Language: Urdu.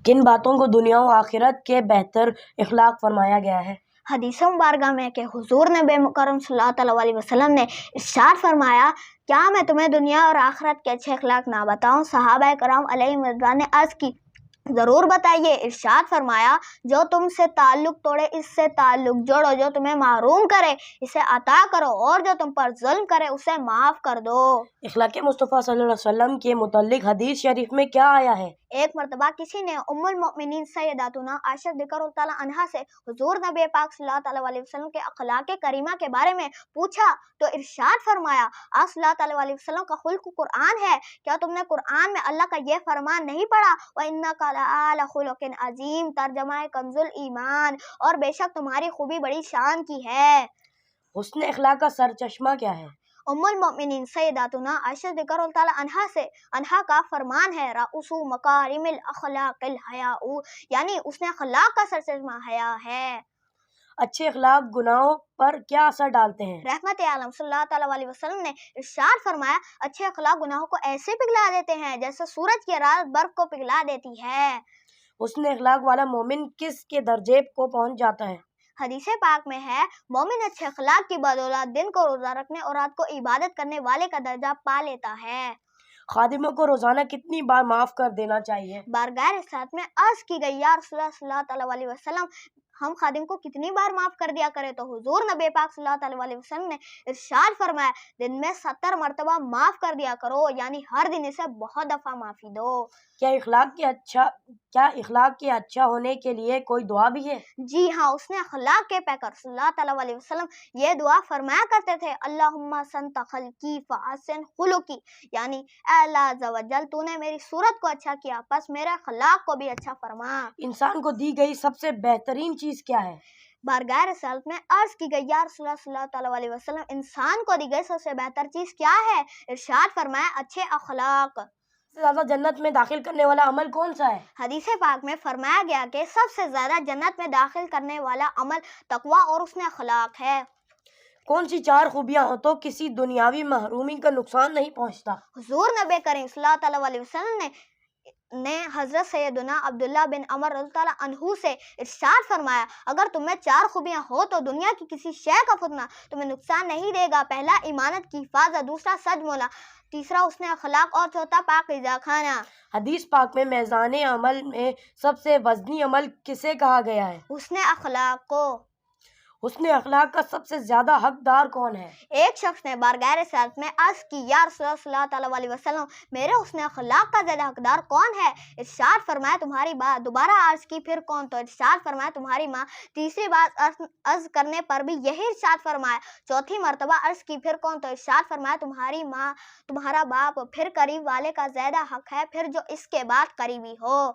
کن باتوں کو دنیا و آخرت کے بہتر اخلاق فرمایا گیا ہے؟ حدیث مبارکہ میں کہ حضور نبی مکرم صلی اللہ علیہ وسلم نے ارشاد فرمایا، کیا میں تمہیں دنیا اور آخرت کے اچھے اخلاق نہ بتاؤں؟ صحابہ کرام علیہم رضوان نے عرض کی، ضرور بتائیے۔ ارشاد فرمایا، جو تم سے تعلق توڑے اس سے تعلق جوڑو، جو تمہیں محروم کرے اسے عطا کرو، اور جو تم پر ظلم کرے اسے معاف کر دو۔ اخلاق مصطفیٰ صلی اللہ علیہ وسلم کے متعلق حدیث شریف میں کیا آیا ہے؟ ایک مرتبہ کسی نے ام المؤمنین سیداتنا عائشہ رضی اللہ تعالیٰ عنہا سے حضور نبی پاک صلی اللہ علیہ وسلم کے اخلاق کریمہ کے بارے میں پوچھا تو ارشاد فرمایا، آپ صلی اللہ علیہ وسلم کا خلق قرآن ہے، کیا تم نے قرآن میں اللہ کا یہ فرمان نہیں پڑھا؟ وَإِنَّكَ لَعَلَىٰ خُلُقٍ عَظِيمٍ، ترجمہ کنز الایمان، اور بے شک تمہاری خوبی بڑی شان کی ہے۔ حسن اخلاق کا سرچشمہ کیا ہے؟ ام المؤمنین سیداتنا عائشہ رضی اللہ تعالیٰ عنہا کا فرمان ہے، رؤوس مکارم الاخلاق الحیاء، یعنی اس نے اخلاق کا سرچشمہ حیا ہے۔ اچھے اخلاق گناہوں پر کیا اثر ڈالتے ہیں؟ رحمت عالم صلی اللہ علیہ وسلم نے ارشاد فرمایا، اچھے اخلاق گناہوں کو ایسے پگھلا دیتے ہیں جیسے سورج کی رات برف کو پگھلا دیتی ہے۔ حسن اخلاق والا مومن کس کے درجے کو پہنچ جاتا ہے؟ حدیث پاک میں ہے، مومن اچھے اخلاق کی بدولت دن کو روزہ رکھنے اور رات کو عبادت کرنے والے کا درجہ پا لیتا ہے۔ خادموں کو روزانہ کتنی بار معاف کر دینا چاہیے؟ بارگاہ رسالت میں عرض کی گئی، یا رسول اللہ صلی اللہ علیہ وسلم، ہم خادم کو کتنی بار معاف کر دیا کرے؟ تو حضور نبی پاک صلی اللہ علیہ وسلم نے ارشاد فرمایا، دن میں 70 مرتبہ معاف کر دیا کرو، یعنی ہر دن اسے بہت دفعہ معافی دو۔ کیا اخلاق کے اچھا ہونے کے لیے کوئی دعا بھی ہے؟ جی ہاں، اس نے اخلاق کے پیکر صلی اللہ علیہ وسلم یہ دعا فرمایا کرتے تھے، اللہم سنت خلقی فاحسن خلقی، یعنی اے اللہ عز و جل، تو نے میری صورت کو اچھا کیا، پس میرے اخلاق کو بھی اچھا فرما۔ انسان کو دی گئی سب سے بہترین چیز کیا ہے؟ بارگاہ رسالت میں عرض کی گئی، یا رسول اللہ صلی اللہ علیہ وسلم، انسان کو دی گئی سب سے بہتر چیز کیا ہے؟ ارشاد فرمایا، اچھے اخلاق۔ سب سے زیادہ جنت میں داخل کرنے والا عمل کون سا ہے؟ حدیث پاک میں فرمایا گیا کہ سب سے زیادہ جنت میں داخل کرنے والا عمل تقویٰ اور حسن اخلاق ہے۔ کون سی 4 خوبیاں ہو تو کسی دنیاوی محرومی کا نقصان نہیں پہنچتا؟ حضور نبی کریم صلی اللہ علیہ وسلم نے حضرت سیدنا عبداللہ بن عمر رضی اللہ عنہ سے ارشاد فرمایا، اگر تمہیں 4 خوبیاں ہو تو دنیا کی کسی شے کا فتنہ تمہیں نقصان نہیں دے گا۔ پہلا، ایمانت کی حفاظت، دوسرا سچ بولنا، تیسرا حسن اخلاق، اور چوتھا پاکیزہ کھانا۔ حدیث پاک میں میزان عمل میں سب سے وزنی عمل کسے کہا گیا ہے؟ حسن اخلاق کو۔ حسن اخلاق کا سب سے زیادہ حقدار کون ہے؟ ایک شخص نے بارگاہ رسالت میں عرض کی، یا رسول اللہ صلی اللہ علیہ وسلم، میرے حسن اخلاق کا زیادہ حقدار کون ہے؟ ارشاد فرمایا، تمہاری بات۔ دوبارہ عرض کی، پھر کون؟ تو ارشاد فرمایا، تمہاری ماں۔ تیسری بات عرض کرنے پر بھی یہی ارشاد فرمایا۔ چوتھی مرتبہ عرض کی، پھر کون؟ تو ارشاد فرمایا، تمہاری ماں، تمہارا باپ، پھر قریب والے کا زیادہ حق ہے، پھر جو اس کے بعد قریبی ہو۔